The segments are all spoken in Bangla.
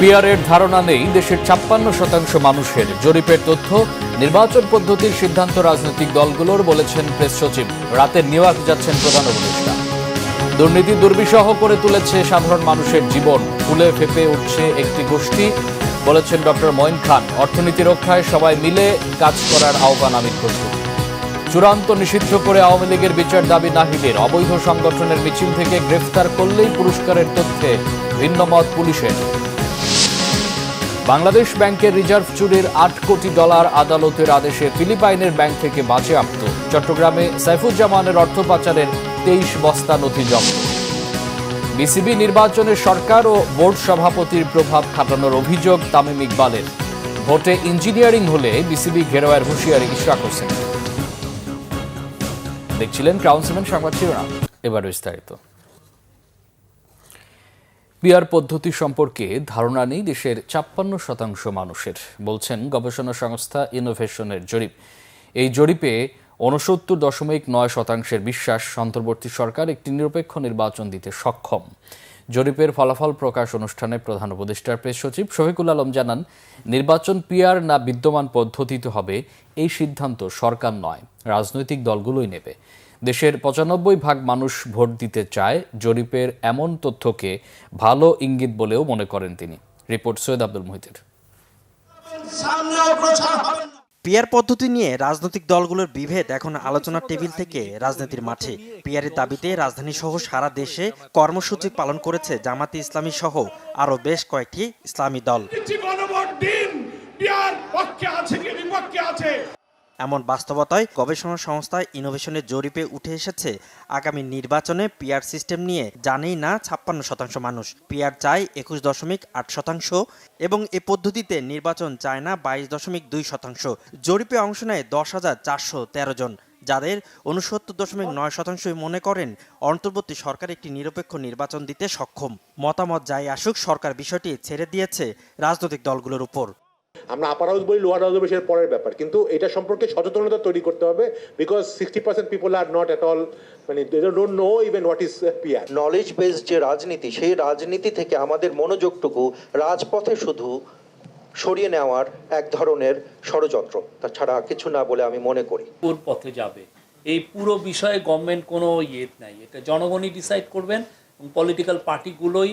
পিআরের ধারণা নেই দেশের ৫৬% মানুষের। জরিপের তথ্য, নির্বাচন পদ্ধতির সিদ্ধান্ত রাজনৈতিক দলগুলোর, বলেছেন প্রেস সচিব। রাতে নিউ ইয়র্ক যাচ্ছেন প্রধান উপদেষ্টা। দুর্নীতি দুর্বিষহ করে তুলেছে সাধারণ মানুষের জীবন, ফুলে ফেঁপে উঠছে একটি গোষ্ঠী, বলেছেন ডক্টর মঈন খান। অর্থনীতি রক্ষায় সবাই মিলে কাজ করার আহ্বান আমির খসরু। চূড়ান্ত নিষিদ্ধ করে আওয়ামী লীগের বিচার দাবি নাহিদের। অবৈধ সংগঠনের মিছিল থেকে গ্রেফতার করলেই পুরস্কারের তথ্যে ভিন্নমত পুলিশের। বাংলাদেশ ব্যাংকের রিজার্ভ চুরির $8 কোটি আদালতের আদেশে ফিলিপাইনের ব্যাংক থেকে বাজেয়াপ্ত। চট্টগ্রামে সাইফুজ্জামানের অর্থ পাচারের 23 বস্তা নথি জব্দ। বিসিবি নির্বাচনে সরকার ও বোর্ড সভাপতির প্রভাব খাটানোর অভিযোগ তামিম ইকবালের। ভোটে ইঞ্জিনিয়ারিং হলে বিসিবি ঘেরাওয়ের হুঁশিয়ারি ইশরাক হোসেন। দেখছিলেন ক্রাউন সিমেন্ট সংবাদ শিরোনাম, এবার বিস্তারিত। পিআর পদ্ধতি সম্পর্কে ধারণা নেই দেশের ৫৬% মানুষের, বলছেন গবেষণা সংস্থা ইনোভেশনের জরিপ। এই জরিপে ৬৯.৯% বিশ্বাস অন্তর্বর্তী সরকার একটি নিরপেক্ষ নির্বাচন দিতে সক্ষম। জরিপের ফলাফল প্রকাশ অনুষ্ঠানে প্রধান উপদেষ্টার প্রেস সচিব শফিকুল আলম জানান, নির্বাচন পিআর না বিদ্যমান পদ্ধতিতে হবে এই সিদ্ধান্ত সরকার নয়, রাজনৈতিক দলগুলোই নেবে। দেশের ৯৫% মানুষ ভোট দিতে চায়। জরিপের এমন তথ্যকে ভালো ইঙ্গিত বলেও মনে করেন তিনি। রিপোর্ট সৈয়দ আব্দুল মুহিতের। পিআর পদ্ধতি নিয়ে রাজনৈতিক দলগুলোর বিভেদ এখন আলোচনার টেবিল থেকে রাজনীতির মাঠে। পিআরের দাবিতে রাজধানী সহ সারা দেশে কর্মসূচি পালন করেছে জামাতে ইসলামী সহ আরো বেশ কয়েকটি ইসলামী দল। এমন বাস্তবতায় গবেষণা সংস্থা ইনোভেশনের জরিপে উঠে এসেছে, আগামী নির্বাচনে পিআর সিস্টেম নিয়ে জানেই না ৫৬% মানুষ। পিআর চায় ২১.৮% এবং এ পদ্ধতিতে নির্বাচন চায় না ২২.২%। জরিপে অংশ নেয় ১০,৪১৩ জন, যাদের ৬৯.৯% মনে করেন অন্তর্বর্তী সরকার একটি নিরপেক্ষ নির্বাচন দিতে সক্ষম। মতামত যাই আসুক, সরকার বিষয়টি ছেড়ে দিয়েছে রাজনৈতিক দলগুলোর উপর। আমরা আপার হাউস বলি, লোয়ার হাউস বলি, পরের ব্যাপার, কিন্তু এটা সম্পর্কে সচেতনতা তৈরি করতে হবে। Because 60% people are not at all, মানে they don't know even what is PR. Knowledge based যে রাজনীতি, সেই রাজনীতি থেকে আমাদের মনোযোগটুকু রাজপথে শুধু সরিয়ে নেওয়ার এক ধরনের ষড়যন্ত্র, তাছাড়া কিছু না বলে আমি মনে করি। কোন পথে যাবে এই পুরো বিষয়ে গভর্নমেন্ট কোনো নাই, এটা জনগণই ডিসাইড করবেন এবং পলিটিক্যাল পার্টিগুলোই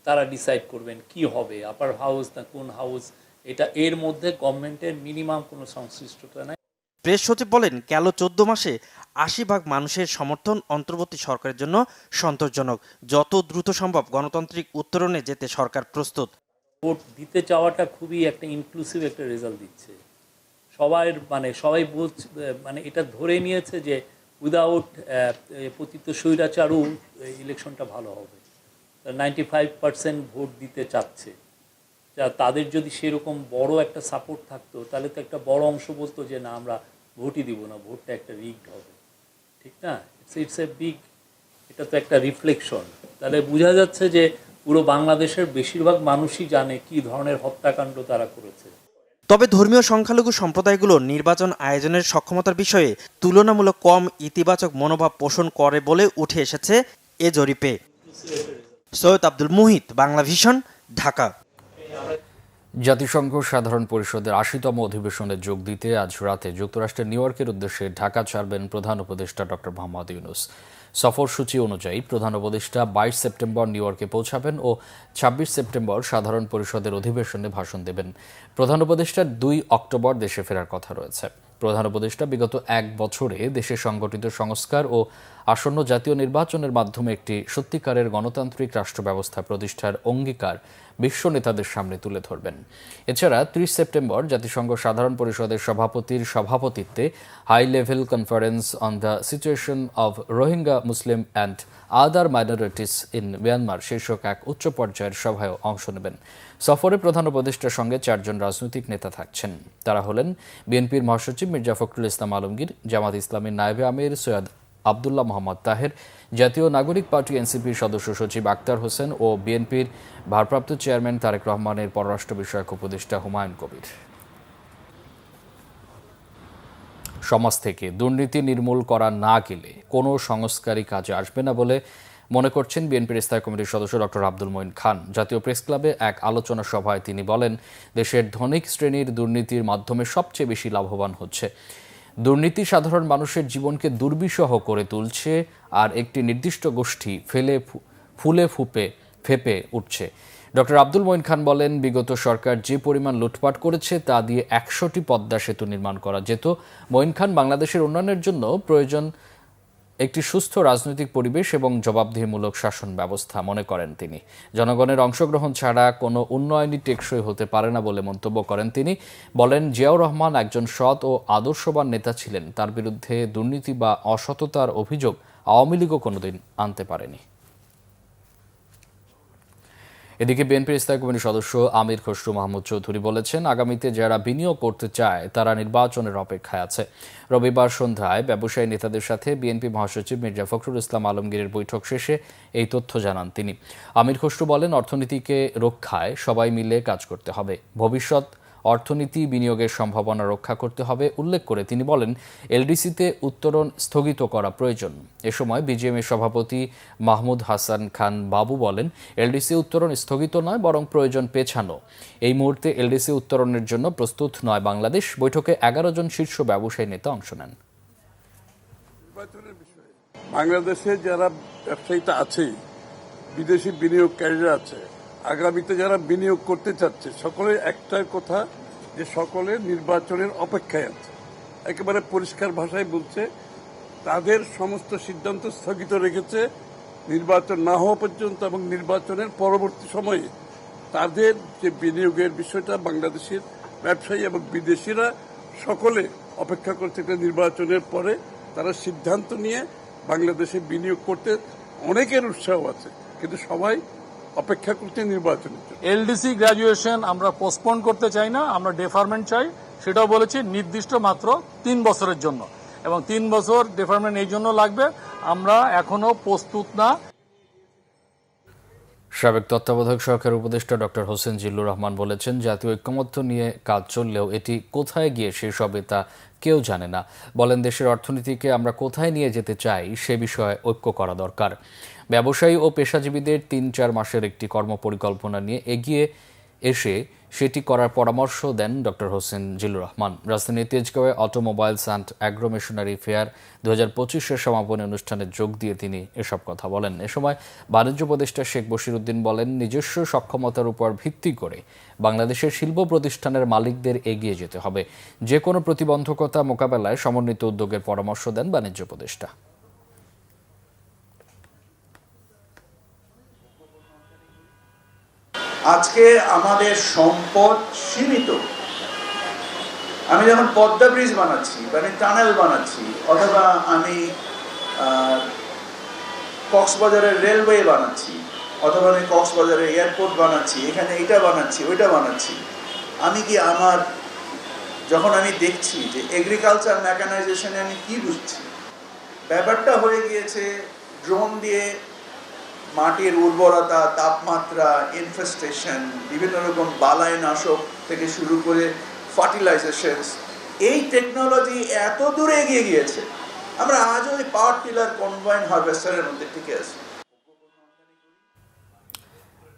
তারা ডিসাইড করবেন কি হবে, আপার হাউস না কোন হাউস, এটা এর মধ্যে গভর্নমেন্টের মিনিমাম কোনো সংশ্লিষ্টতা নাই। প্রেস সচিব বলেন, গেল ১৪ মাসে ৮০% মানুষের সমর্থন অন্তর্বর্তী সরকারের জন্য সন্তোষজনক। যত দ্রুত সম্ভব গণতান্ত্রিক উত্তরণে যেতে সরকার প্রস্তুত। ভোট দিতে চাওয়াটা খুবই একটা ইনক্লুসিভ একটা রেজাল্ট দিচ্ছে। সবাই মানে এটা ধরে নিয়েছে যে উইদাউট পতিত স্বৈরাচারও ইলেকশনটা ভালো হবে। 95% ভোট দিতে চাচ্ছে। তাদের যদি সেরকম বড় একটা সাপোর্ট থাকতো, তাহলে তো একটা বড় অংশ বলতো যে না, আমরা ভোটই দিব না, ভোটটা একটা রিগড হবে, ঠিক না? ইটস এ বিগ, এটা তো একটা রিফ্লেকশন। তাহলে বোঝা যাচ্ছে যে পুরো বাংলাদেশের বেশিরভাগ মানুষই জানে কি ধরনের হত্যাকাণ্ড তারা করেছে। তবে ধর্মীয় সংখ্যালঘু সম্প্রদায়গুলো নির্বাচন আয়োজনের সক্ষমতার বিষয়ে তুলনামূলক কম ইতিবাচক মনোভাব পোষণ করে বলে উঠে এসেছে এ জরিপে। সৈয়দ আব্দুল মুহিত, বাংলা ভিশন, ঢাকা। জাতিসংঘ সাধারণ পরিষদের ৮০তম অধিবেশনে যোগ দিতে আজ রাতে যুক্তরাষ্ট্রের নিউ ইয়র্কের উদ্দেশ্যে ঢাকা ছাড়বেন প্রধান উপদেষ্টা ডক্টর মোহাম্মদ ইউনূস। সফরসূচি অনুযায়ী প্রধান উপদেষ্টা ২২ সেপ্টেম্বর নিউ ইয়র্কে পৌঁছাবেন ও ২৬ সেপ্টেম্বর সাধারণ পরিষদের অধিবেশনে ভাষণ দেবেন। প্রধান উপদেষ্টার ২ অক্টোবর দেশে ফেরার কথা রয়েছে। প্রধান উপদেষ্টা বিগত ১ বছরে দেশে সংগঠিত সংস্কার ও আসন্ন জাতীয় নির্বাচনের মাধ্যমে একটি সত্যিকারের গণতান্ত্রিক রাষ্ট্র ব্যবস্থা প্রতিষ্ঠার অঙ্গীকার বিশ্ব নেতাদের সামনে তুলে ধরবেন। এছাড়া ৩০ সেপ্টেম্বর জাতিসংঘ সাধারণ পরিষদের সভাপতির সভাপতিত্বে high level conference on the situation of Rohingya Muslim and other minorities in Myanmar শীর্ষক এক উচ্চ পর্যায়ের সভায় অংশ নেবেন। সফরে প্রধান উপদেষ্টার সঙ্গে ৪ জন রাজনৈতিক নেতা থাকছেন। তারা হলেন বিএনপির মহাসচিব মির্জা ফখরুল ইসলাম আলমগীর, জামাত ইসলামীর নায়েবে আমির সৈয়দ আবদুল্লাহ মোহাম্মদ তাহের, জাতীয় নাগরিক পার্টি এনসিপির সদস্য সচিব আক্তার হোসেন ও বিএনপির ভারপ্রাপ্ত চেয়ারম্যান তারেক রহমানের পররাষ্ট্র বিষয়ক উপদেষ্টা হুমায়ুন কবির। সমাজ থেকে দুর্নীতি নির্মূল করা না গেলে কোনো সংস্কারই কাজে আসবে না বলে মনে করছেন বিএনপির স্থায়ী কমিটির সদস্য ডক্টর আব্দুল মঈন খান। জাতীয় প্রেস ক্লাবে এক আলোচনা সভায় তিনি বলেন, দেশের ধনিক শ্রেণীর দুর্নীতির মাধ্যমে সবচেয়ে বেশি লাভবান হচ্ছে। দুর্নীতি সাধারণ মানুষের জীবনকে দুর্বিষহ করে তুলছে, আর একটি নির্দিষ্ট গোষ্ঠী ফুলে ফেপে উঠছে। ডক্টর আব্দুল মঈন খান বলেন, বিগত সরকার যে পরিমাণ লুটপাট করেছে তা দিয়ে ১০০টি পদ্মা সেতু নির্মাণ করা যেত। মঈন খান বাংলাদেশের উন্নয়নের জন্য প্রয়োজন একটি সুস্থ রাজনৈতিক পরিবেশ এবং জবাবদিহিমূলক শাসন ব্যবস্থা মনে করেন তিনি। জনগণের অংশগ্রহণ ছাড়া কোনো উন্নয়নই টেকসই হতে পারে না বলে মন্তব্য করেন তিনি। বলেন, জিয়াউর রহমান একজন সৎ ও আদর্শবান নেতা ছিলেন। তার বিরুদ্ধে দুর্নীতি বা অসততার অভিযোগ আওয়ামী লীগও কোনোদিন আনতে পারেনি। এদিকে বিএনপির স্থায়ী কমিটির সদস্য আমির খসরু মাহমুদ চৌধুরী বলেছেন, আগামীতে যারা বিনিয়োগ করতে চায় তারা নির্বাচনের অপেক্ষায় আছে। রবিবার সন্ধ্যায় ব্যবসায়ী নেতাদের সাথে বিএনপি মহাসচিব মির্জা ফখরুল ইসলাম আলমগীরের বৈঠক শেষে এই তথ্য জানান তিনি। আমির খসরু বলেন, অর্থনীতিকে রক্ষায় সবাই মিলে কাজ করতে হবে। ভবিষ্যৎ অর্থনীতি বিনিয়োগের সম্ভাবনা রক্ষা করতে হবে উল্লেখ করে তিনি বলেন, এলডিসিতে উত্তোলন স্থগিত করা প্রয়োজন। এ সময় বিজিএমের সভাপতি মাহমুদ হাসান খান বাবু বলেন, এলডিসি উত্তোলন স্থগিত নয়, বরং প্রয়োজন পেছানো। এই মুহূর্তে এলডিসি উত্তোলনের জন্য প্রস্তুত নয় বাংলাদেশ। বৈঠকে 11 জন শীর্ষ ব্যবসায়ী নেতা অংশ নেন। বাংলাদেশে যারা ব্যবসায়ীটা আছে, বিদেশি বিনিয়োগকারীরা আছে, আগামীতে যারা বিনিয়োগ করতে চাচ্ছে, সকলের একটাই কথা যে সকলে নির্বাচনের অপেক্ষায় আছে। একেবারে পরিষ্কার ভাষায় বলছে, তাদের সমস্ত সিদ্ধান্ত স্থগিত রেখেছে নির্বাচন না হওয়া পর্যন্ত, এবং নির্বাচনের পরবর্তী সময়ে তাদের যে বিনিয়োগের বিষয়টা বাংলাদেশের ব্যবসায়ী এবং বিদেশিরা সকলে অপেক্ষা করছে একটা নির্বাচনের পরে তারা সিদ্ধান্ত নিয়ে বাংলাদেশে বিনিয়োগ করতে অনেকের উৎসাহ আছে, কিন্তু সবাই অপেক্ষা করতে নির্বাচনের জন্য। এলডিসি গ্র্যাজুয়েশন আমরা পোস্টপোন করতে চাই না, আমরা ডেফারমেন্ট চাই। সেটাও বলেছি নির্দিষ্ট মাত্র 3 বছরের জন্য, এবং 3 বছর ডেফারমেন্ট এই জন্য লাগবে, আমরা এখনো প্রস্তুত না। সাবেক তত্ত্বাবধায়ক সরকার উপদেষ্টা ডক্টর হোসেন জিল্লুর রহমান বলেছেন, জাতীয় ঐক্যমত্য নিয়ে কাজ চললেও এটি কোথায় গিয়ে শেষ হবে তা কেউ জানে না। বলেন, দেশের অর্থনীতিকে আমরা কোথায় নিয়ে যেতে চাই সে বিষয়ে ঐক্য করা দরকার। ব্যবসায়ী ও পেশাজীবীদের 3-4 মাসের একটি কর্মপরিকল্পনা নিয়ে এগিয়ে এসে সেটি করার পরামর্শ দেন ডক্টর হোসেন জিল্লুর রহমান। রাজধানীর তেজগাঁওয়ে automobiles and agro machinery fair 2025-এর সমাপনী অনুষ্ঠানে যোগ দিয়ে তিনি এসব কথা বলেন। এ সময় বাণিজ্য উপদেষ্টা শেখ বশির উদ্দিন বলেন, নিজস্ব সক্ষমতার উপর ভিত্তি করে বাংলাদেশের শিল্প প্রতিষ্ঠানের মালিকদের এগিয়ে যেতে হবে। যে কোনো প্রতিবন্ধকতা মোকাবেলায় সমন্বিত উদ্যোগের পরামর্শ দেন বাণিজ্য উপদেষ্টা। আজকে আমাদের সম্পদ সীমিত। আমি যখন পদ্মা ব্রিজ বানাচ্ছি, মানে টানেল বানাচ্ছি, অথবা আমি কক্সবাজারের রেলওয়ে বানাচ্ছি, অথবা আমি কক্সবাজারের এয়ারপোর্ট বানাচ্ছি, এখানে এটা বানাচ্ছি, ওইটা বানাচ্ছি, আমি কি যখন আমি দেখছি যে এগ্রিকালচার মেকানাইজেশনে আমি কি বুঝছি, ব্যাপারটা হয়ে গিয়েছে ড্রোন দিয়ে মাটির উর্বরতা, তাপমাত্রা, ইনফেস্টেশন, বিভিন্ন রকম বালাইনাশক থেকে শুরু করে ফার্টিলাইজেশন, এই টেকনোলজি এত দূরে এগিয়ে গিয়েছে, আমরা আজও ওই পাওয়ার টিলার, কম্বাইন হারভেস্টারের মধ্যে টিকে আছি।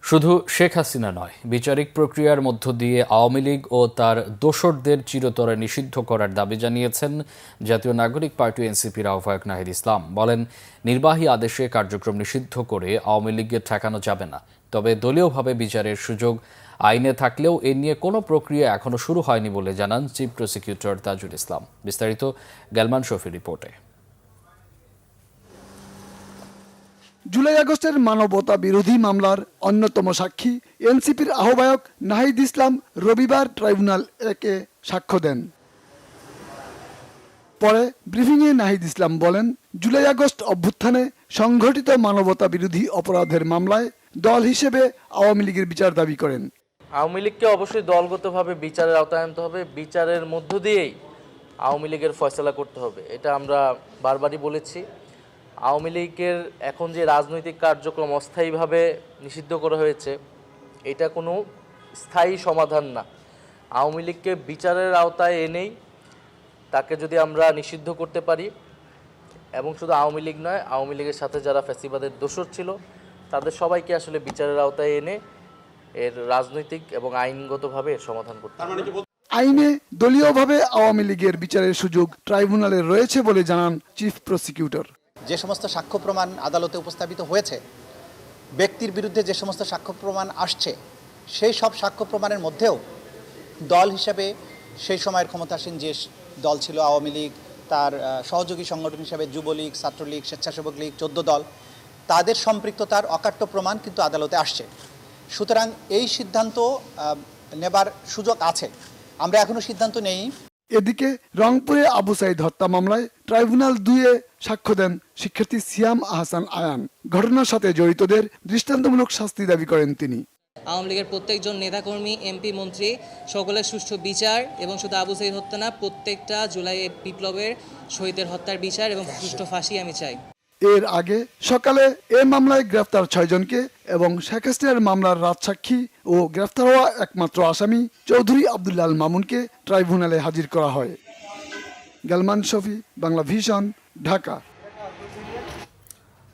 শুধু শেখ হাসিনা নয়, বিচারিক প্রক্রিয়ার মধ্য দিয়ে আওয়ামী লীগ ও তার দোসরদের চিরতরে নিষিদ্ধ করার দাবি জানিয়েছেন জাতীয় নাগরিক পার্টি এনসিপির আহ্বায়ক নাহিদ ইসলাম। বলেন, নির্বাহী আদেশে কার্যক্রম নিষিদ্ধ করে আওয়ামী লীগকে ঠেকানো যাবে না, তবে দলীয়ভাবে বিচারের সুযোগ আইনে থাকলেও এ নিয়ে কোনো প্রক্রিয়া এখনো শুরু হয়নি বলে জানান চিফ প্রসিকিউটর তাজুল ইসলাম। বিস্তারিত গ্যালমান শফির রিপোর্টে। জুলাই আগস্টের মানবতা বিরোধী মামলার অন্যতম সাক্ষী এনসিপির আহ্বায়ক নাহিদ ইসলাম রবিবার ট্রাইব্যুনাল একে সাক্ষ্য দেন। পরে ব্রিফিংয়ে নাহিদ ইসলাম বলেন, জুলাই আগস্ট অভ্যুত্থানে সংঘটিত মানবতা বিরোধী অপরাধের মামলায় দল হিসেবে আওয়ামী লীগের বিচার দাবি করেন। আওয়ামী লীগকে অবশ্যই দলগতভাবে বিচারের আওতায় আনতে হবে, বিচারের মধ্য দিয়েই আওয়ামী লীগের ফয়সালা করতে হবে। এটা আমরা বারবারই বলেছি। আওয়ামী লীগের এখন যে রাজনৈতিক কার্যক্রম অস্থায়ীভাবে নিষিদ্ধ করা হয়েছে, এটা কোনো স্থায়ী সমাধান না। আওয়ামী লীগকে বিচারের আওতায় এনেই তাকে যদি আমরা নিষিদ্ধ করতে পারি, এবং শুধু আওয়ামী লীগ নয়, আওয়ামী লীগের সাথে যারা ফ্যাসিবাদের দোসর ছিল তাদের সবাইকে আসলে বিচারের আওতায় এনে এর রাজনৈতিক এবং আইনগতভাবে এর সমাধান করতে হবে। আইনে দলীয়ভাবে আওয়ামী লীগের বিচারের সুযোগ ট্রাইব্যুনালে রয়েছে বলে জানান চিফ প্রসিকিউটর। যে সমস্ত সাক্ষ্য প্রমাণ আদালতে উপস্থাপিত হয়েছে, ব্যক্তির বিরুদ্ধে যে সমস্ত সাক্ষ্য প্রমাণ আসছে, সেই সব সাক্ষ্য প্রমাণের মধ্যেও দল হিসাবে সেই সময়ের ক্ষমতাসীন যে দল ছিল আওয়ামী লীগ, তার সহযোগী সংগঠন হিসাবে যুবলীগ, ছাত্রলীগ, স্বেচ্ছাসেবক লীগ, 14 দল, তাদের সম্পৃক্ততার অকাট্য প্রমাণ কিন্তু আদালতে আসছে। সুতরাং এই সিদ্ধান্ত নেবার সুযোগ আছে, আমরা এখনো সিদ্ধান্ত নেই। এদিকে রংপুরে আবু সাইদ হত্যা মামলায় ট্রাইব্যুনাল 2-এ সাক্ষ্য দেন শিক্ষার্থী সিয়াম আহসান আয়ান। ঘটনার সাথে জড়িতদের দৃষ্টান্তমূলক শাস্তি দাবি করেন তিনি। আওয়ামী লীগের প্রত্যেকজন নেতাকর্মী, এমপি, মন্ত্রী সকলের সুষ্ঠু বিচার এবং শুধু আবু সাইদ হত্যা না, প্রত্যেকটা জুলাই বিপ্লবের শহীদের হত্যার বিচার এবং সুষ্ঠু ফাঁসি আমি চাই। এর আগে সকালে এ মামলায় গ্রেফতার 6 জনকে এবং শেখ হাসিনার মামলার রাজসাক্ষী ও গ্রেফতার হওয়া একমাত্র আসামি চৌধুরী আব্দুল্লাহ আল মামুনকে ট্রাইব্যুনালে হাজির করা হয়। গালমান শফি, বাংলা ভিশন, ঢাকা।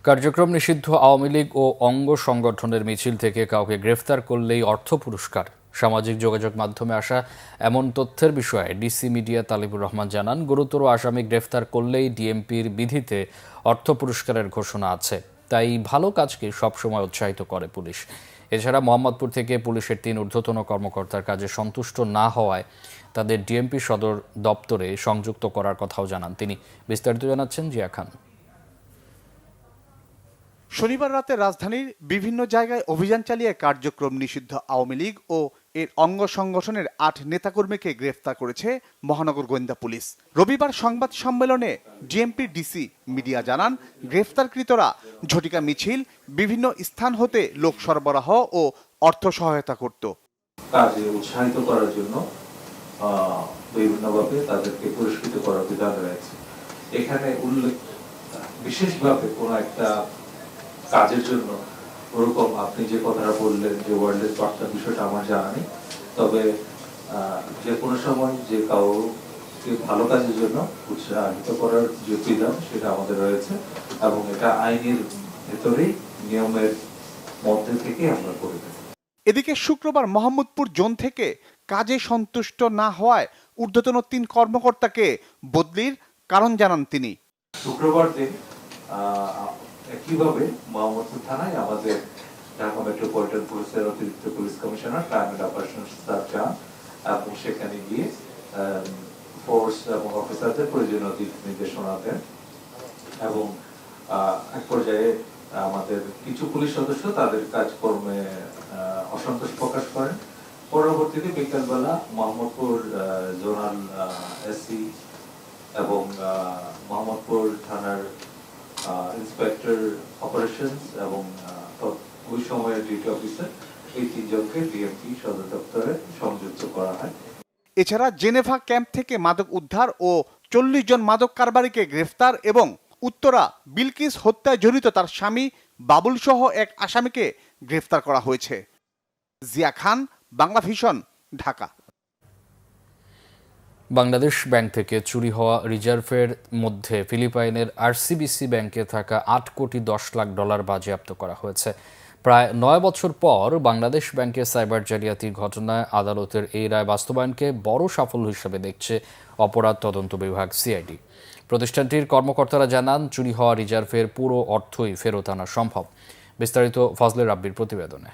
কার্যক্রম নিষিদ্ধ আওয়ামী লীগ ও অঙ্গ সংগঠনের মিছিল থেকে কাউকে গ্রেফতার করলেই অর্থ পুরস্কার। সামাজিক যোগাযোগ মাধ্যমে আসা এমন তথ্যের বিষয়ে ডিসি মিডিয়া তালিবুর রহমান জানান, গুরুতর আসামি গ্রেফতার করলেই ডিএমপির বিধিতে অর্থ পুরস্কারের ঘোষণা আছে, তাই ভালো কাজকে সবসময় উৎসাহিত করে পুলিশ। এছাড়া মোহাম্মদপুর থেকে পুলিশের 3 ঊর্ধ্বতন কর্মকর্তার কাজে সন্তুষ্ট না হওয়ায় তাদের ডিএমপি সদর দপ্তরে সংযুক্ত করার কথাও জানান তিনি। বিস্তারিত জানাচ্ছেন জিয়া খান। শনিবার রাতে রাজধানীর বিভিন্ন জায়গায় অভিযান চালিয়ে কার্যক্রম নিষিদ্ধ আওয়ামী লীগ ও এর অঙ্গ সংগঠনের 8 নেতাকর্মীকে গ্রেফতার করেছে মহানগর গোয়েন্দা পুলিশ। রবিবার সংবাদ সম্মেলনে ডিএমপি ডিসি মিডিয়া জানান, গ্রেফতারকৃতরা ঝটিকা মিছিল, বিভিন্ন স্থান হতে লোক সরবরাহ ও অর্থ সহায়তা করত। কাজে উৎসাহিত করার জন্য বিভিন্নভাবে তাদেরকে পুরস্কৃত করার বিধান রয়েছে। এখানে উল্লেখ বিশেষভাবে কোনো একটা কাজের জন্য ওরকম আপনি যে কথাটা বললেন যে ওয়ার্ল্ডের বার্তা, বিষয়টা আমার জানা নেই, তবে যে কোনো সময় যে কাউকে ভালো কাজের জন্য উৎসাহিত করার যে বিধান সেটা আমাদের রয়েছে এবং এটা আইনের ভেতরেই নিয়মের মধ্যে থেকে আমরা করে থাকি। এদিকে শুক্রবার মোহাম্মদপুর জোন থেকে কাজে সন্তুষ্ট না হওয়ায় ঊর্ধ্বতন 3 কর্মকর্তাকে বদলির কারণ জানান তিনি। শুক্রবার দিন একইভাবে মোহাম্মদপুর থানায় আমাদের ঢাকা মেট্রোপলিটন পুলিশের অতিরিক্ত police commissioner crime and operations staff যান এবং সেখানে গিয়ে ফোর্স এবং অফিসারদের প্রয়োজনীয় দিক নির্দেশনা দেন এবং এক পর্যায়ে আমাদের কিছু পুলিশ সদস্য তাদের কাজকর্মে অসন্তোষ প্রকাশ করেন। পরবর্তীতে বিকেলবেলা মোহাম্মদপুর জোনাল এসসি এবং মোহাম্মদপুর থানার ইন্সপেক্টর অপারেশনস এবং ওই সময়ের ডিউটি অফিসার, এই 3 জনকে ডিএমপি সদর দপ্তরে সংযুক্ত করা হয়। এছাড়া জেনেভা ক্যাম্প থেকে মাদক উদ্ধার ও 40 জন মাদক কারবারিকে গ্রেফতার এবং উত্তরা বিলকিস হত্যায় জড়িত তার স্বামী বাবুল সহ এক আসামিকে গ্রেফতার করা হয়েছে। জিয়া খান, বাংলা ভিশন, ঢাকা। বাংলাদেশ ব্যাংক থেকে চুরি হওয়া রিজার্ভের মধ্যে ফিলিপাইনের আরসিবিসি ব্যাংকে থাকা 8 কোটি 10 লাখ ডলার বাজেয়াপ্ত করা হয়েছে। প্রায় 9 বছর পর বাংলাদেশ ব্যাংকের সাইবার জালিয়াতির ঘটনায় আদালতের এই রায় বাস্তবায়নকে বড় সাফল্য হিসেবে দেখছে অপরাধ তদন্ত বিভাগ সিআইডি। প্রতিষ্ঠানটির কর্মকর্তারা জানান, চুরি হওয়া রিজার্ভের পুরো অর্থই ফেরত আনা সম্ভব। বিস্তারিত ফজলে রাব্বির প্রতিবেদনে।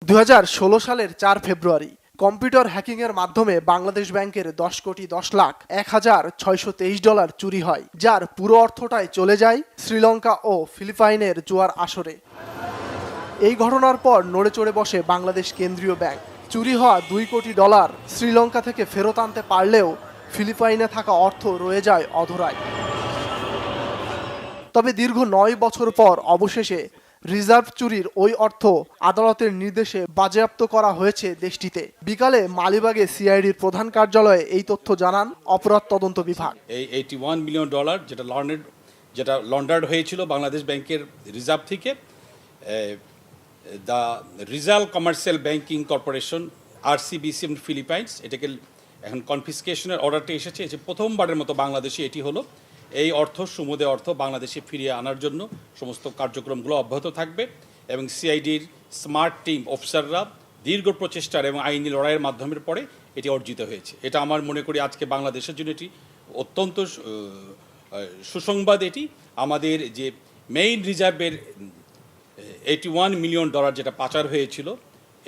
2016 সালের 4 ফেব্রুয়ারি কম্পিউটার হ্যাকিংয়ের মাধ্যমে বাংলাদেশ ব্যাংকের 10 কোটি 10 লাখ 1,623 ডলার চুরি হয়, যার পুরো অর্থটাই চলে যায় শ্রীলঙ্কা ও ফিলিপাইনের জুয়ার আসরে। এই ঘটনার পর নড়ে চড়ে বসে বাংলাদেশ কেন্দ্রীয় ব্যাংক। চুরি হওয়া 2 কোটি ডলার শ্রীলঙ্কা থেকে ফেরত আনতে পারলেও ফিলিপাইনে থাকা অর্থ রয়ে যায় অধরায়। তবে দীর্ঘ 9 বছর পর অবশেষে রিজার্ভ চুরির ওই অর্থ আদালতের নির্দেশে বাজেয়াপ্ত করা হয়েছে দেশটিতে। বিকালে মালিবাগে সিআইডির প্রধান কার্যালয়ে এই তথ্য জানান অপরাধ তদন্ত বিভাগ। এই $81 মিলিয়ন যেটা লন্ডার্ড হয়েছিল বাংলাদেশ ব্যাংকের রিজার্ভ থেকে, the Rizal commercial banking corporation RCBC Philippines এটাকে এখন কনফিসকেশনের অর্ডারটি এসেছে, যে প্রথমবারের মতো বাংলাদেশে এটি হলো। এই অর্থ সুমুদে অর্থ বাংলাদেশে ফিরিয়ে আনার জন্য সমস্ত কার্যক্রমগুলো অব্যাহত থাকবে এবং সিআইডির স্মার্ট টিম অফিসাররা দীর্ঘ প্রচেষ্টার এবং আইনি লড়াইয়ের মাধ্যমের পরে এটি অর্জিত হয়েছে। এটা আমার মনে করি আজকে বাংলাদেশের জন্য এটি অত্যন্ত সুসংবাদ। এটি আমাদের যে মেইন রিজার্ভের $81 মিলিয়ন যেটা পাচার হয়েছিল,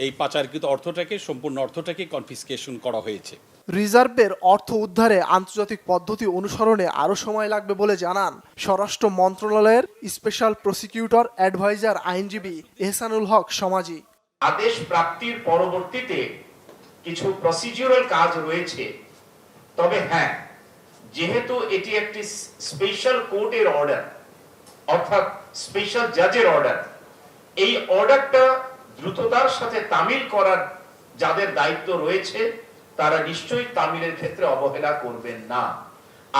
এই পাচারকৃত অর্থটাকে সম্পূর্ণ অর্থটাকে কনফিসকেশন করা হয়েছে। রিজার্ভের অর্থ উদ্ধারে আন্তর্জাতিক পদ্ধতি অনুসরণে আরও সময় লাগবে বলে জানান স্বরাষ্ট্র মন্ত্রণালয়ের স্পেশাল প্রসিকিউটর অ্যাডভাইজার আইনজীবী এহসানুল হক সমাজি। আদেশ প্রাপ্তির পরবর্তীতে কিছু প্রসিডিউরাল কাজ রয়েছে, তবে হ্যাঁ, যেহেতু এটি একটি স্পেশাল কোর্টের অর্ডার অর্থাৎ স্পেশাল জাজের অর্ডার, এই অর্ডারটা দ্রুততার সাথে তামিল করার যাদের দায়িত্ব রয়েছে তারা নিশ্চয়ই তামিলের ক্ষেত্রে অবহেলা করবেন না।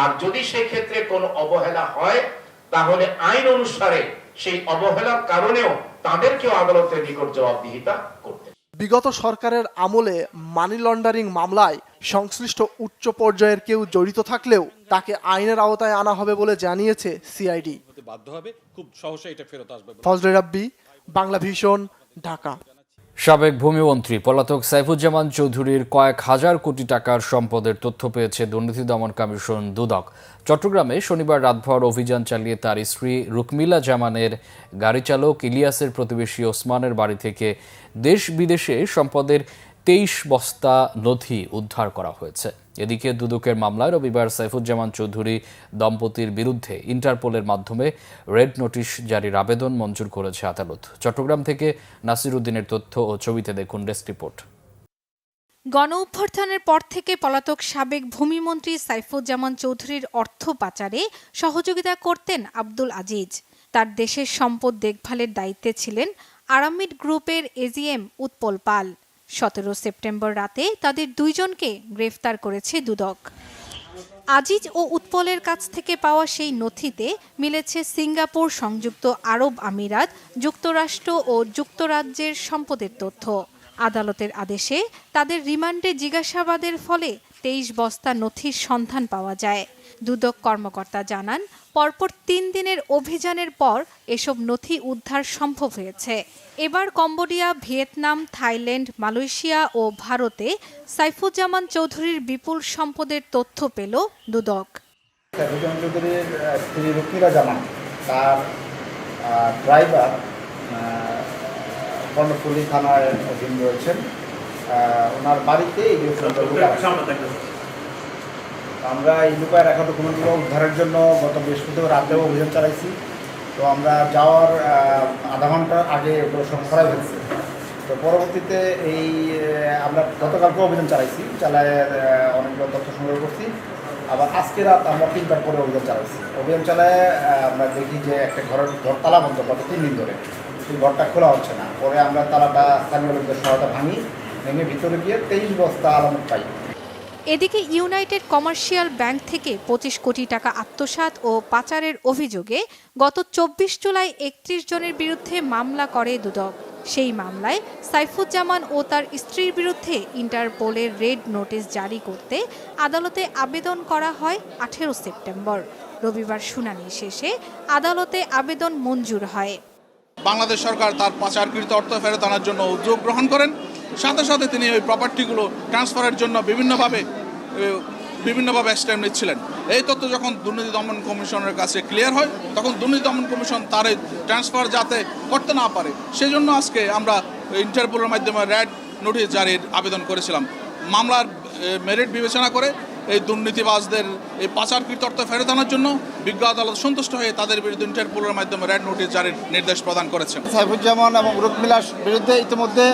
আর যদি সেই ক্ষেত্রে কোনো অবহেলা হয় তাহলে আইন অনুসারে সেই অবহেলার কারণেও তাদেরকেও আদালতের নিকট জবাবদিহিতা করতে। বিগত সরকারের আমলে মানি লন্ডারিং মামলায় সংশ্লিষ্ট উচ্চ পর্যায়ের কেউ জড়িত থাকলেও তাকে আইনের আওতায় আনা হবে বলে জানিয়েছে সিআইডি। বাধ্য হবে, খুব সহজে এটা ফেরত আসবে। ফজলে রাব্বি, বাংলা ভিশন, ঢাকা। সাবেক ভূমিমন্ত্রী পলাতক সাইফুজ্জামান চৌধুরীর কয়েক হাজার কোটি টাকার সম্পদের তথ্য পেয়েছে দুর্নীতি দমন কমিশন দুদক। চট্টগ্রামে শনিবার রাতভর অভিযান চালিয়ে তার স্ত্রী রুকমিলা জামানের গাড়ি চালক ইলিয়াসের প্রতিবেশী ওসমানের বাড়ি থেকে দেশ বিদেশে সম্পদের 23 বস্তা নথি উদ্ধার করা হয়েছে। এদিকে দুদকের মামলায় রবিবার সাইফুজ্জামান চৌধুরী দম্পতির বিরুদ্ধে ইন্টারপোলের মাধ্যমে রেড নোটিশ জারির আবেদন মঞ্জুর করেছে আদালত। চট্টগ্রাম থেকে নাসির উদ্দিনের তথ্য ও ছবিতে দেখুন ডেস্ক রিপোর্ট। গণ অভ্যুত্থানের পর থেকে পলাতক সাবেক ভূমিমন্ত্রী সাইফুজ্জামান চৌধুরীর অর্থ পাচারে সহযোগিতা করতেন আব্দুল আজিজ। তার দেশের সম্পদ দেখভালের দায়িত্বে ছিলেন আরামিড গ্রুপের এজিএম উৎপল পাল। 17 সেপ্টেম্বর রাতে তাদের দুইজনকে গ্রেফতার করেছে দুদক। আজিজ ও উৎপলের কাছ থেকে পাওয়া সেই নথিতে মিলেছে সিঙ্গাপুর, সংযুক্ত আরব আমিরাত, যুক্তরাষ্ট্র ও যুক্তরাজ্যের সম্পদের তথ্য। আদালতের আদেশে তাদের রিমান্ডে জিজ্ঞাসাবাদের ফলে 23 বস্তা নথির সন্ধান পাওয়া যায়। দুদক কর্মকর্তা জানান, পরপর 3 দিনের অভিযানের পর এসব নথি উদ্ধার সম্ভব হয়েছে। এবার কম্বোডিয়া, ভিয়েতনাম, থাইল্যান্ড, মালয়েশিয়া ও ভারতে সাইফুজ্জামান চৌধুরীর বিপুল সম্পদের তথ্য পেল দুদক। সাইফুজ্জামান চৌধুরীর স্ত্রী রুকমিলা জামান, তার ড্রাইভার কর্ণফুলী থানায় অধীন রয়েছেন, ওনার বাড়িতে এই আমরা এই লুকায় রাখা ডকুমেন্টগুলো উদ্ধারের জন্য গত বৃহস্পতিবার রাতেও অভিযান চালাইছি। তো আমরা যাওয়ার আধা ঘন্টা আগে করা হয়েছে। তো পরবর্তীতে আমরা গতকালকে অভিযান চালায় অনেকগুলো তথ্য সংগ্রহ করছি। আবার আজকে রাত আমরা 3টার পরে অভিযান চালায় আমরা দেখি যে একটা ঘর তালা বন্ধ গত 3 দিন ধরে, সেই ঘরটা খোলা হচ্ছে না। পরে আমরা তালাটা স্থানীয় লোকদের সহায়তা ভেঙে ভিতরে গিয়ে 23 বস্তা আলামত পাই। এদিকে ইউনাইটেড কমার্শিয়াল ব্যাংক থেকে 25 কোটি টাকা আত্মসাৎ ও পাচারের অভিযোগে গত 24 জুলাই 31 জনের বিরুদ্ধে মামলা করে দুদক। সেই মামলায় সাইফুজ্জামান ও তার স্ত্রীর বিরুদ্ধে ইন্টারপোলের রেড নোটিশ জারি করতে আদালতে আবেদন করা হয় 18 সেপ্টেম্বর। রবিবার শুনানি শেষে আদালতে আবেদন মঞ্জুর হয়। বাংলাদেশ সরকার তার পাচারকৃত অর্থ ফেরত আনার জন্য উদ্যোগ গ্রহণ করেন, সাথে সাথে তিনি ওই প্রপার্টিগুলো ট্রান্সফারের জন্য বিভিন্নভাবে স্টেপ নিচ্ছিলেন। এই তথ্য যখন দুর্নীতি দমন কমিশনের কাছে ক্লিয়ার হয়, তখন দুর্নীতি দমন কমিশন তার এই ট্রান্সফার যাতে করতে না পারে সেই জন্য আজকে আমরা ইন্টারপোলের মাধ্যমে রেড নোটিশ জারির আবেদন করেছিলাম। মামলার মেরিট বিবেচনা করে এই দুর্নীতিবাজদের এই পাচারকৃত অর্থ ফেরত আনার জন্য বিজ্ঞ আদালত সন্তুষ্ট হয়ে তাদের বিরুদ্ধে ইন্টারপোলের মাধ্যমে রেড নোটিশ জারির নির্দেশ প্রদান করেছেন। সাইফুজ্জামান এবং রুকমিলার বিরুদ্ধে ইতিমধ্যে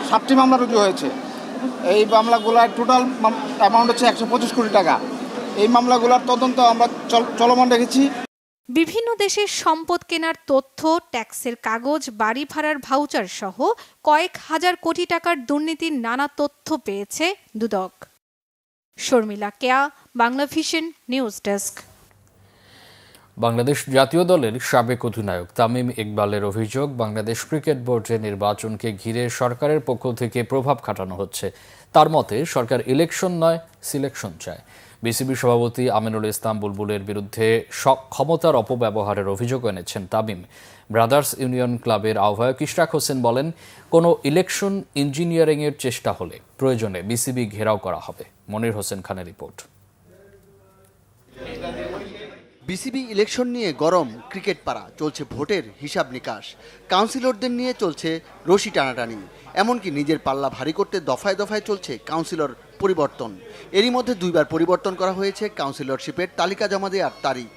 7টি মামলা রুজু হয়েছে। এই মামলাগুলোর টোটাল অ্যামাউন্ট হচ্ছে 125 কোটি টাকা। এই মামলাগুলোর তদন্ত আমরা চলমান রেখেছি। বিভিন্ন দেশের সম্পদ কেনার তথ্য, ট্যাক্সের কাগজ, বাড়ি ভাড়ার ভাউচার সহ কয়েক হাজার কোটি টাকার দুর্নীতির নানা তথ্য পেয়েছে Dudok. Sharmila Keya, Bangla Vision news desk. Bangladesh জাতীয় দলের সাবেক অধিনায়ক তামিম ইকবালের অভিযোগ, বাংলাদেশ ক্রিকেট বোর্ডের নির্বাচনকে ঘিরে সরকারের পক্ষ থেকে প্রভাব খাটানো হচ্ছে। তার মতে সরকার ইলেকশন নয়, সিলেকশন চায়। বিসিবি সভাপতি আমিনুল ইসলাম বুলবুলের বিরুদ্ধে ক্ষমতার অপব্যবহারের অভিযোগ এনেছেন তামিম। ব্রাদার্স ইউনিয়ন ক্লাবের আহ্বায়ক ইশরাক হোসেন বলেন, কোনো ইলেকশন ইঞ্জিনিয়ারিংয়ের চেষ্টা হলে প্রয়োজনে বিসিবি ঘেরাও করা হবে। মনির হোসেন খানের রিপোর্ট। বিসিবি ইলেকশন নিয়ে গরম ক্রিকেট পাড়া, চলছে ভোটের হিসাব নিকাশ, কাউন্সিলরদের নিয়ে চলছে রশি টানাটানি, এমনকি নিজের পাল্লা ভারী করতে দফায় দফায় চলছে কাউন্সিলর পরিবর্তন। এরই মধ্যে 2 বার পরিবর্তন করা হয়েছে কাউন্সিলরশিপের তালিকা জমা দেওয়ার তারিখ।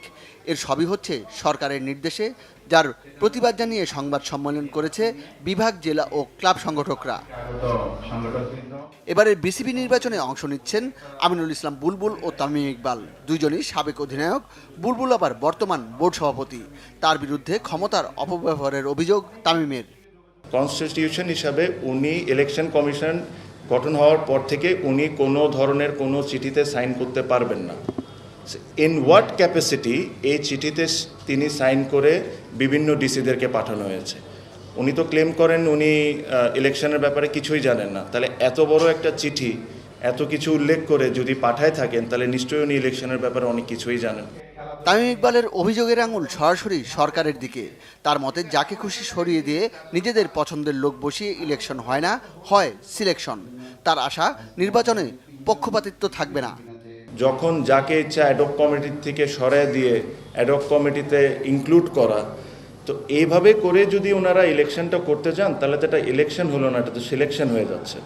এর সবই হচ্ছে সরকারের নির্দেশে, যার প্রতিবাদ জানিয়ে সংবাদ সম্মেলন করেছে বিভাগ, জেলা ও ক্লাব সংগঠকরা। এবারের বিসিবি নির্বাচনে অংশ নিচ্ছেন আমিনুল ইসলাম বুলবুল ও তামিম ইকবাল, দুইজনই সাবেক অধিনায়ক। বুলবুল আবার বর্তমান বোর্ড সভাপতি। তার বিরুদ্ধে ক্ষমতার অপব্যবহারের অভিযোগ তামিমের। কনস্টিটিউশন হিসাবে উনি ইলেকশন কমিশন গঠন হওয়ার পর থেকে উনি কোনো ধরনের কোনো চিঠিতে সাইন করতে পারবেন না। ইন হোয়াট ক্যাপাসিটি এই চিঠিতে তিনি সাইন করে বিভিন্ন ডিসিদেরকে পাঠানো হয়েছে? উনি তো ক্লেম করেন উনি ইলেকশনের ব্যাপারে কিছুই জানেন না। তাহলে এত বড় একটা চিঠি এত কিছু উল্লেখ করে যদি পাঠায় থাকেন, তাহলে নিশ্চয়ই উনি ইলেকশনের ব্যাপারে অনেক কিছুই জানেন। তামিম ইকবালের অভিযোগের আঙুল সরাসরি সরকারের দিকে। তার মতে যাকে খুশি সরিয়ে দিয়ে নিজেদের পছন্দের লোক বসিয়ে ইলেকশন হয় না, হয় সিলেকশন। তার আশা নির্বাচনে পক্ষপাতিত্ব থাকবে না। যখন যাকে ইচ্ছা অ্যাডহক কমিটির থেকে সরায় দিয়ে অ্যাডহক কমিটিতে ইনক্লুড করা, তো এইভাবে করে যদি ওনারা ইলেকশনটা করতে যান, তাহলে তো এটা ইলেকশন হলো না, এটা তো সিলেকশন হয়ে যাচ্ছে।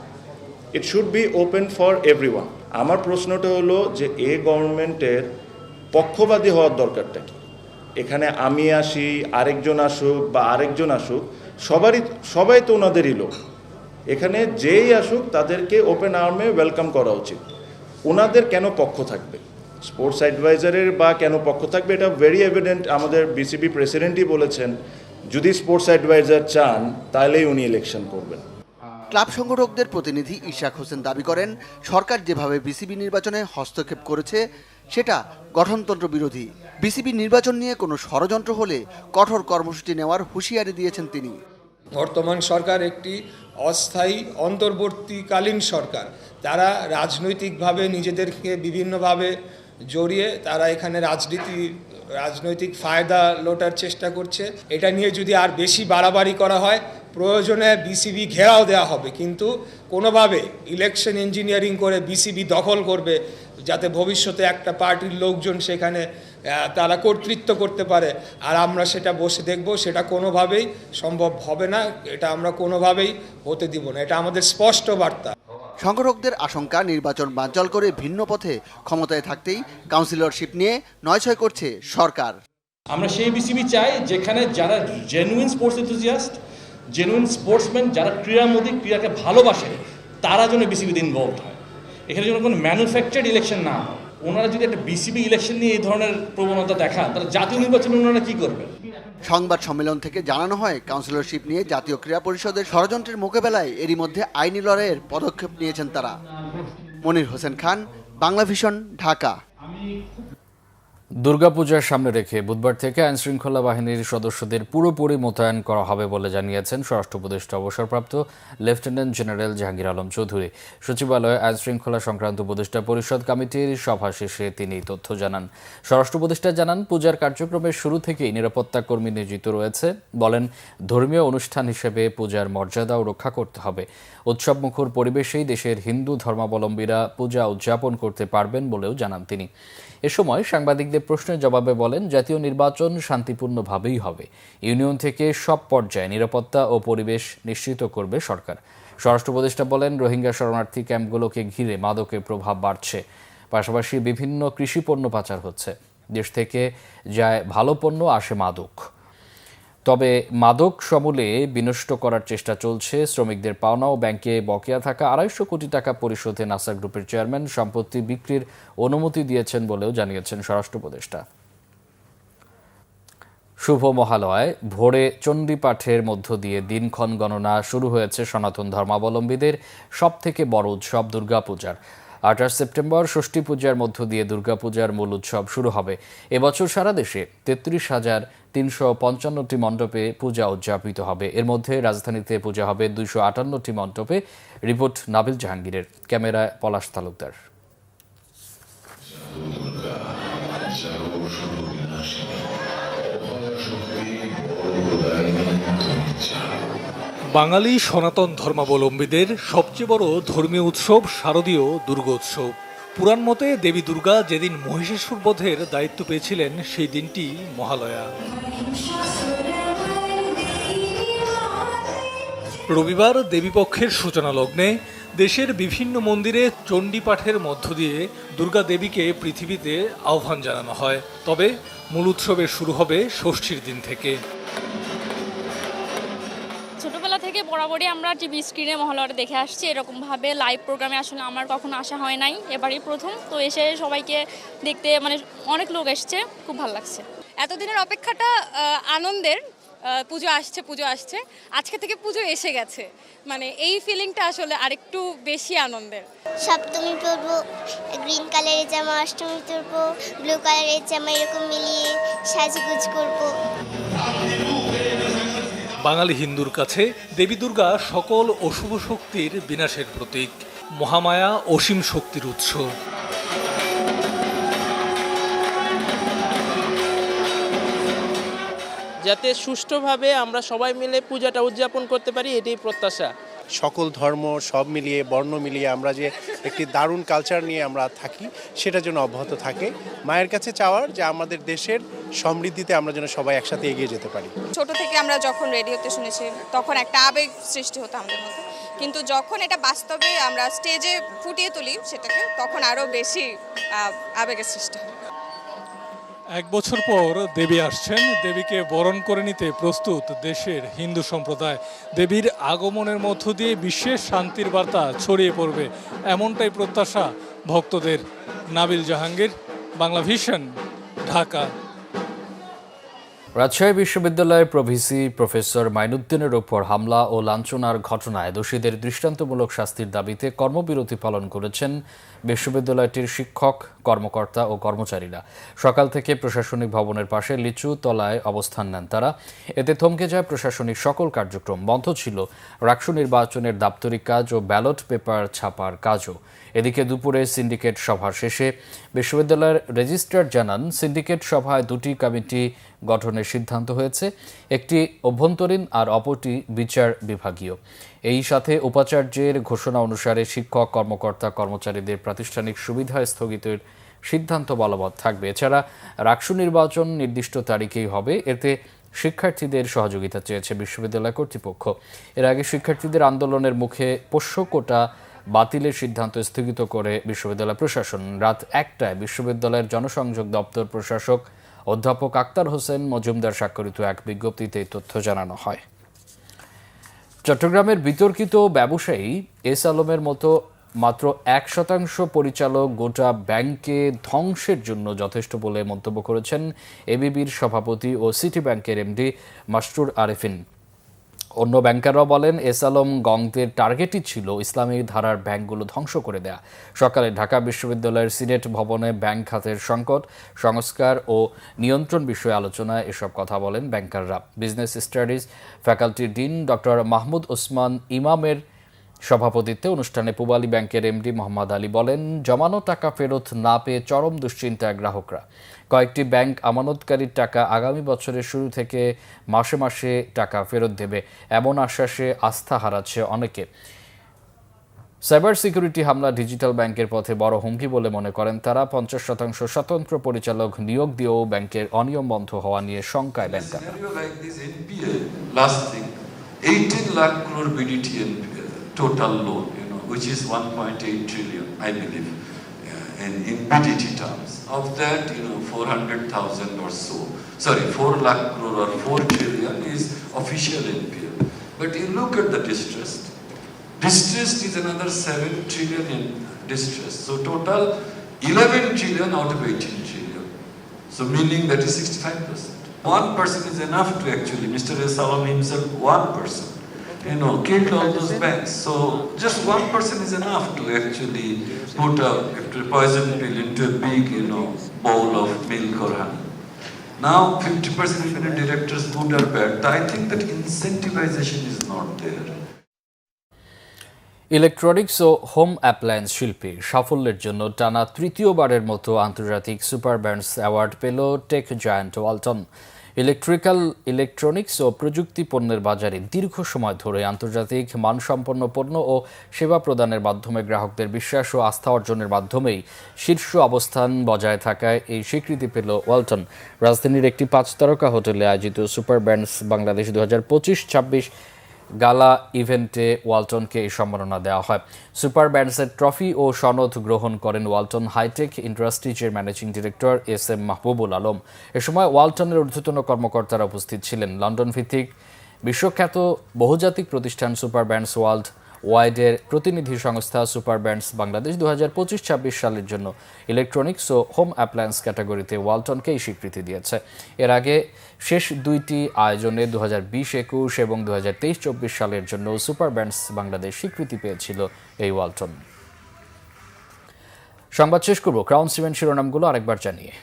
It should be open for everyone. আমার প্রশ্নটা হলো যে এই গভর্নমেন্টের পক্ষপাতী হওয়ার দরকারটা কি? এখানে আমি আসি, আরেকজন আসুক বা আরেকজন আসুক, সবাই তো ওনাদেরই লোক। এখানে যেই আসুক তাদেরকে ওপেন আর্মে ওয়েলকাম করা উচিত। ওনাদের কেন পক্ষ থাকবে? স্পোর্টস অ্যাডভাইজারের বা কেন পক্ষ থাকবে? এটা ভেরি এভিডেন্ট। আমাদের বিসিবি প্রেসিডেন্টই বলেছেন যদি স্পোর্টস অ্যাডভাইজার চান তাহলেই উনি ইলেকশন করবেন। ক্লাব সংগঠকদের প্রতিনিধি ইশরাক হোসেন দাবি করেন, সরকার যেভাবে বিসিবি নির্বাচনে হস্তক্ষেপ করেছে সেটা গঠনতন্ত্র বিরোধী। বিসিবি নির্বাচন নিয়ে কোনো ষড়যন্ত্র হলে কঠোর কর্মসূচি নেওয়ার হুঁশিয়ারি দিয়েছেন তিনি। বর্তমান সরকার একটি অস্থায়ী অন্তর্বর্তীকালীন সরকার। তারা রাজনৈতিকভাবে নিজেদেরকে বিভিন্নভাবে জড়িয়ে তারা এখানে রাজনৈতিক ফায়দা লোটার চেষ্টা করছে। এটা নিয়ে যদি আর বেশি বাড়াবাড়ি করা হয়, প্রয়োজনে বিসিবি ঘেরাও দেওয়া হবে, কিন্তু কোনোভাবে ইলেকশন ইঞ্জিনিয়ারিং করে বিসিবি দখল করবে যাতে ভবিষ্যতে একটা পার্টির লোকজন সেখানে তারা কর্তৃত্ব করতে পারে, আর আমরা সেটা বসে দেখব, সেটা কোনোভাবেই সম্ভব হবে না। এটা আমরা কোনোভাবেই হতে দিব না। এটা আমাদের স্পষ্ট বার্তা। সংগঠকদের আশঙ্কা নির্বাচন বানচাল করে ভিন্ন পথে ক্ষমতায় থাকতেই কাউন্সিলরশিপ নিয়ে নয়ছয় করছে সরকার। আমরা সেই বিসিবি চাই যেখানে যারা genuine sports enthusiast, genuine sportsman, যারা ক্রীড়ামোদী, ক্রীড়াকে ভালোবাসে, তারা যেন বিসিবিতে ইনভলভ হয়। এখানে যেন কোনো ম্যানুফ্যাকচার্ড ইলেকশন না হয়। ওনারা যদি একটা বিসিবি ইলেকশন নিয়ে এই ধরনের প্রবণতা দেখান, তাহলে জাতীয় নির্বাচনে ওনারা কি করবেন? সংবাদ সম্মেলন থেকে জানানো হয়, কাউন্সিলরশিপ নিয়ে জাতীয় ক্রীড়া পরিষদের ষড়যন্ত্রের মোকাবেলায় এরই মধ্যে আইনি লড়াইয়ের পদক্ষেপ নিয়েছেন তারা। মনির হোসেন খান, বাংলা ভিশন, ঢাকা। দুর্গাপূজার সামনে রেখে বুধবার থেকে আইনশৃঙ্খলা বাহিনীর সদস্যদের পুরোপুরি মোতায়েন করা হবে বলে জানিয়েছেন স্বরাষ্ট্র উপদেষ্টা অবসরপ্রাপ্ত লেফটেন্যান্ট জেনারেল জাহাঙ্গীর আলম চৌধুরী। সচিবালয়ে আইনশৃঙ্খলা সংক্রান্ত উপদেষ্টা পরিষদ কমিটির সভা শেষে তিনি তথ্য জানান। স্বরাষ্ট্র উপদেষ্টা জানান, পূজার কার্যক্রমের শুরু থেকেই নিরাপত্তা কর্মী নিয়োজিত রয়েছে। বলেন, ধর্মীয় অনুষ্ঠান হিসেবে পূজার মর্যাদাও রক্ষা করতে হবে। উৎসবমুখর পরিবেশেই দেশের হিন্দু ধর্মাবলম্বীরা পূজা উদযাপন করতে পারবেন বলেও জানান তিনি। এ সময় সাংবাদিকদের প্রশ্নের জবাবে বলেন, জাতীয় নির্বাচন শান্তিপূর্ণভাবেই হবে। ইউনিয়ন থেকে সব পর্যায়ে নিরাপত্তা ও পরিবেশ নিশ্চিত করবে সরকার। স্বরাষ্ট্র উপদেষ্টা বলেন, রোহিঙ্গা শরণার্থী ক্যাম্পগুলোকে ঘিরে মাদকের প্রভাব বাড়ছে। পাশাপাশি বিভিন্ন কৃষিপণ্য পাচার হচ্ছে। দেশ থেকে যায় ভালো পণ্য, আসে মাদক। তবে মাদক সমূলে বিনষ্ট করার চেষ্টা চলছে। শ্রমিকদের পাওনা ও ব্যাংকে বকেয়া থাকা 250 কোটি টাকা পরিশোধে নাসা গ্রুপের চেয়ারম্যান সম্পত্তি বিক্রির অনুমতি দিয়েছেন বলেও জানিয়েছেন স্বরাষ্ট্র উপদেষ্টা। শুভ মহালয়ায় ভোরে চণ্ডী পাঠের মধ্য দিয়ে দিনক্ষণ গণনা শুরু হয়েছে সনাতন ধর্মাবলম্বীদের সবথেকে বড় উৎসব দুর্গাপূজার। 28 সেপ্টেম্বর ষষ্ঠী পূজার মধ্য দিয়ে দুর্গাপূজার মূল উৎসব শুরু হবে। এবছর সারা দেশে 33,355টি মণ্ডপে পূজা উদযাপিত হবে। এর মধ্যে রাজধানীতে পূজা হবে 258টি মণ্ডপে। রিপোর্ট নাবিল জাহাঙ্গীরের, ক্যামেরায় পলাশ তালুকদার। বাঙালি সনাতন ধর্মাবলম্বীদের সবচেয়ে বড় ধর্মীয় উৎসব শারদীয় দুর্গোৎসব। পুরাণ মতে দেবী দুর্গা যেদিন মহিষাসুর বধের দায়িত্ব পেয়েছিলেন সেই দিনটি মহালয়া। রবিবার দেবীপক্ষের সূচনা লগ্নে দেশের বিভিন্ন মন্দিরে চণ্ডী পাঠের মধ্য দিয়ে দুর্গা দেবীকে পৃথিবীতে আহ্বান জানানো হয়। তবে মূল উৎসবের শুরু হবে ষষ্ঠীর দিন থেকে। ছোটবেলা থেকে বরাবরই আমরা টিভি স্ক্রিনে মহালয়াটা দেখে আসছি। এরকমভাবে লাইভ প্রোগ্রামে আসলে আমার কখনো আসা হয় নাই, এবারই প্রথম। তো এসে সবাইকে দেখতে অনেক লোক এসছে, খুব ভালো লাগছে। এতদিনের অপেক্ষাটা আনন্দের। পুজো আসছে, আজকে থেকে পুজো এসে গেছে, এই ফিলিংটা আসলে আরেকটু বেশি আনন্দের। সপ্তমী পরবো গ্রিন কালারের জামা, অষ্টমী পরবো ব্লু কালারের জামা, এরকম মিলিয়ে সাজগুজ করবো। বাঙালি হিন্দুর কাছে দেবী দুর্গা সকল অশুভ শক্তির বিনাশের প্রতীক, মহামায়া অসীম শক্তির উৎস। যাতে সুষ্ঠুভাবে আমরা সবাই মিলে পূজাটা উদযাপন করতে পারি, এটাই প্রত্যাশা। সকল ধর্ম সব মিলিয়ে, বর্ণ মিলিয়ে আমরা যে একটি দারুণ কালচার নিয়ে আমরা থাকি, সেটা যেন অব্যাহত থাকে। মায়ের কাছে চাওয়ার যে আমাদের দেশের সমৃদ্ধিতে আমরা যেন সবাই একসাথে এগিয়ে যেতে পারি। ছোট থেকে আমরা যখন রেডিওতে শুনেছি তখন একটা আবেগ সৃষ্টি হতো আমাদের মধ্যে, কিন্তু যখন এটা বাস্তবে আমরা স্টেজে ফুটিয়ে তুলি সেটাকে, তখন আরও বেশি আবেগের সৃষ্টি হয়। এক বছর পর দেবী আসছেন, দেবীকে বরণ করে নিতে প্রস্তুত দেশের হিন্দু সম্প্রদায়। দেবীর আগমনের মধ্য দিয়ে বিশ্বের শান্তির বার্তা ছড়িয়ে পড়বে, এমনটাই প্রত্যাশা ভক্তদের। নাবিল জাহাঙ্গীর, বাংলা ভিশন, ঢাকা। রাজশাহী বিশ্ববিদ্যালয়ের প্রভিসি প্রফেসর মাইনুদ্দিনের ওপর হামলা ও লাঞ্ছনার ঘটনায় দোষীদের দৃষ্টান্তমূলক শাস্তির দাবিতে কর্মবিরতি পালন করেছেন বিশ্ববিদ্যালয়টির শিক্ষক, কর্মকর্তা ও কর্মচারীরা। সকাল থেকে প্রশাসনিক ভবনের পাশে লিচু তলায় অবস্থান নেন তারা। এতে থমকে যায় প্রশাসনিক সকল কার্যক্রম। বন্ধ ছিল রাকসু নির্বাচনের দাপ্তরিক কাজ ও ব্যালট পেপার ছাপার কাজও। এদিকে দুপুরে সিন্ডিকেট সভা শেষে বিশ্ববিদ্যালয়ের রেজিস্ট্রার জানান, সিন্ডিকেট সভায় দুটি কমিটি গঠনের সিদ্ধান্ত হয়েছে, একটি অভ্যন্তরীণ আর অপরটি বিচার বিভাগীয়। এই সাথে উপাচার্যের ঘোষণা অনুসারে শিক্ষক, কর্মকর্তা, কর্মচারীদের প্রাতিষ্ঠানিক সুবিধা স্থগিতের সিদ্ধান্ত বলবৎ থাকবে। এছাড়া রাকসু নির্বাচন নির্দিষ্ট তারিখেই হবে। এতে শিক্ষার্থীদের সহযোগিতা চেয়েছে বিশ্ববিদ্যালয় কর্তৃপক্ষ। এর আগে শিক্ষার্থীদের আন্দোলনের মুখে পোষ্য কোটা বাতিলের সিদ্ধান্ত স্থগিত করে বিশ্ববিদ্যালয় প্রশাসন। রাত 1টায় বিশ্ববিদ্যালয়ের জনসংযোগ দপ্তর প্রশাসক অধ্যাপক আক্তার হোসেন মজুমদার স্বাক্ষরিত এক বিজ্ঞপ্তিতে এই তথ্য জানানো হয়। চট্টগ্রামের বিতর্কিত ব্যবসায়ী এস আলমের মতো মাত্র 1% পরিচালক গোটা ব্যাংকে ধ্বংসের জন্য যথেষ্ট বলে মন্তব্য করেছেন এবিবির সভাপতি ও সিটি ব্যাংকের এমডি মাসরুর আরেফিন। অন্য ব্যাংকাররাও বলেন, এস আলম গংদের টার্গেটই ছিল ইসলামী ধারার ব্যাংকগুলো ধ্বংস করে দেয়া। সকালে ঢাকা বিশ্ববিদ্যালয়ের সিনেট ভবনে ব্যাংক খাতের সংকট, সংস্কার ও নিয়ন্ত্রণ বিষয়ে আলোচনায় এসব কথা বলেন ব্যাংকাররা। বিজনেস স্টাডিজ ফ্যাকাল্টির ডিন ডক্টর মাহমুদ ওসমান ইমামের সভাপতিত্বে অনুষ্ঠানে পূবালী ব্যাংকের এমডি মোহাম্মদ আলী বলেন, জমানো টাকা ফেরত না পেয়ে চরম দুশ্চিন্তায় গ্রাহকরা। কয়েকটি ব্যাংক আমানতকারীর টাকা আগামী বছরের শুরু থেকে মাসে মাসে টাকা ফেরত দেবে, এমন আশ্বাসে আস্থা হারাচ্ছে অনেকে। সাইবার সিকিউরিটি হামলা ডিজিটাল ব্যাংকের পথে বড় হুমকি বলে মনে করেন তারা। 50% স্বতন্ত্র পরিচালক নিয়োগ দিয়েও ব্যাংকের অনিয়ম বন্ধ হওয়া নিয়ে শঙ্কায় ব্যাংকাররা। 18 lakh crore BDT total loan, which is 1.8 trillion, I believe, in BDT terms. Of that, 400,000 or so, 4 lakh crore or 4 trillion is official NPL. But you look at the distressed. Distressed is another 7 trillion in distress. So total 11 trillion out of 18 trillion. So meaning that is 65%. 1% is enough to actually, Mr. Salam himself, 1%. killed all those banks. So just one person is enough to actually put a poison pill into a big, bowl of milk or honey. Now 50% of the directors' food are bad. I think that incentivization is not there. Electronics ও হোম অ্যাপ্লায়েন্স শিল্পে সাফল্যের জন্য টানা তৃতীয়বারের মতো আন্তর্জাতিক সুপার ব্র্যান্ডস অ্যাওয়ার্ড পেল টেক জায়ান্ট ওয়ালটন। ইলেকট্রনিক্স ও প্রযুক্তি পণ্যের বাজারে দীর্ঘ সময় ধরে আন্তর্জাতিক মানসম্পন্ন পণ্য ও সেবা প্রদানের মাধ্যমে গ্রাহকদের বিশ্বাস ও আস্থা অর্জনের মাধ্যমেই শীর্ষ অবস্থান বজায় থাকায় এই স্বীকৃতি পেল ওয়ালটন। রাজধানীর একটি 5 তারকা হোটেলে আয়োজিত সুপার ব্র্যান্ডস বাংলাদেশ 2025-26 গালা ইভেন্টে ওয়ালটনকে এই সম্মাননা দেওয়া হয়। সুপার ব্র্যান্ডসের ট্রফি ও সনদ গ্রহণ করেন ওয়ালটন হাইটেক ইন্ডাস্ট্রিজের managing director SM. Mahbubul Alam. এ সময় ওয়ালটনের ঊর্ধ্বতন কর্মকর্তারা উপস্থিত ছিলেন। লন্ডন ভিত্তিক বিশ্বখ্যাত বহুজাতিক প্রতিষ্ঠান সুপার ব্র্যান্ডস ওয়ার্ল্ড ওয়াইডের প্রতিনিধি সংস্থা সুপার ব্র্যান্ডস বাংলাদেশ 2025-26 সালের জন্য ইলেকট্রনিক্স ও হোম অ্যাপ্লায়েন্স ক্যাটাগরিতে ওয়ালটনকে এই স্বীকৃতি দিয়েছে। এর আগে শেষ দুইটি আয়োজনে 2020-21 এবং 2023-24 সালের জন্য সুপার ব্র্যান্ডস বাংলাদেশ স্বীকৃতি পেয়েছিল এই ওয়ালটন। সংবাদ শেষ করব ক্রাউন সিমেন্ট শিরোনামগুলো আরেকবার জানিয়ে।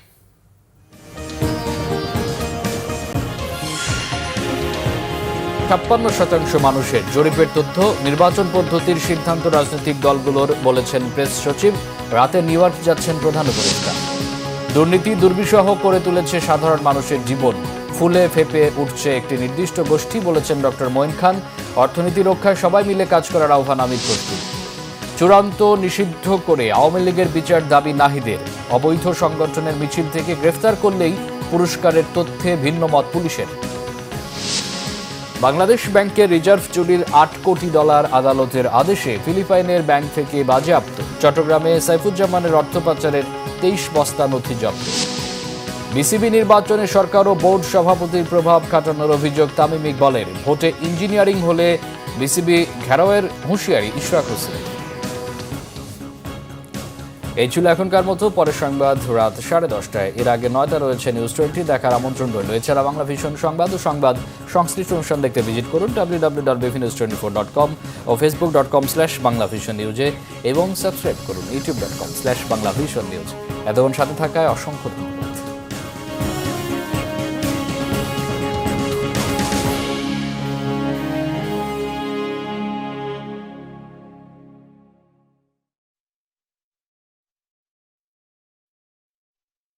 56% মানুষের জরিপের তথ্য, নির্বাচন পদ্ধতির সিদ্ধান্ত রাজনৈতিক দলগুলোর, বলেছেন প্রেস সচিব। রাতে নিউ ইয়র্ক যাচ্ছেন প্রধান উপদেষ্টা। দুর্নীতি দুর্বিষহ করে তুলেছে সাধারণ মানুষের জীবন, ফুলে ফেপে উঠছে একটি নির্দিষ্ট গোষ্ঠী, বলেছেন ডক্টর মঈন খান। অর্থনীতি রক্ষায় সবাই মিলে কাজ করার আহ্বান আমির খসরু। চূড়ান্ত নিষিদ্ধ করে আওয়ামী লীগের বিচার দাবি নাহিদের। অবৈধ সংগঠনের মিছিল থেকে গ্রেফতার করলেই পুরস্কারের তথ্যে ভিন্ন মত পুলিশের। বাংলাদেশ ব্যাংকের রিজার্ভ চুরির $8 কোটি আদালতের আদেশে ফিলিপাইনের ব্যাংক থেকে বাজেয়াপ্ত। চট্টগ্রামে সাইফুজ্জামানের অর্থ পাচারের 23 বস্তা নথি জব্দ। বিসিবি নির্বাচনে সরকার ও বোর্ড সভাপতির প্রভাব খাটানোর অভিযোগ তামিম ইকবালের। ভোটে ইঞ্জিনিয়ারিং হলে বিসিবি ঘেরাওয়ের হুঁশিয়ারি ইশরাক হোসেন। এই ছিল এখনকার মতো। পরের সংবাদ রাত 10:30টায়। এর আগে 9টা রয়েছে নিউজ 20 দেখার আমন্ত্রণ রইল। এছাড়া বাংলা ভিশন সংবাদ ও সংবাদ সংশ্লিষ্ট অনুষ্ঠান দেখতে ভিজিট করুন www.bvnews24.com ও facebook.com/banglavisionnews এবং সাবস্ক্রাইব করুন youtube.com/banglavisionnews। এতক্ষণ সাথে থাকায় অসংখ্য ধন্যবাদ।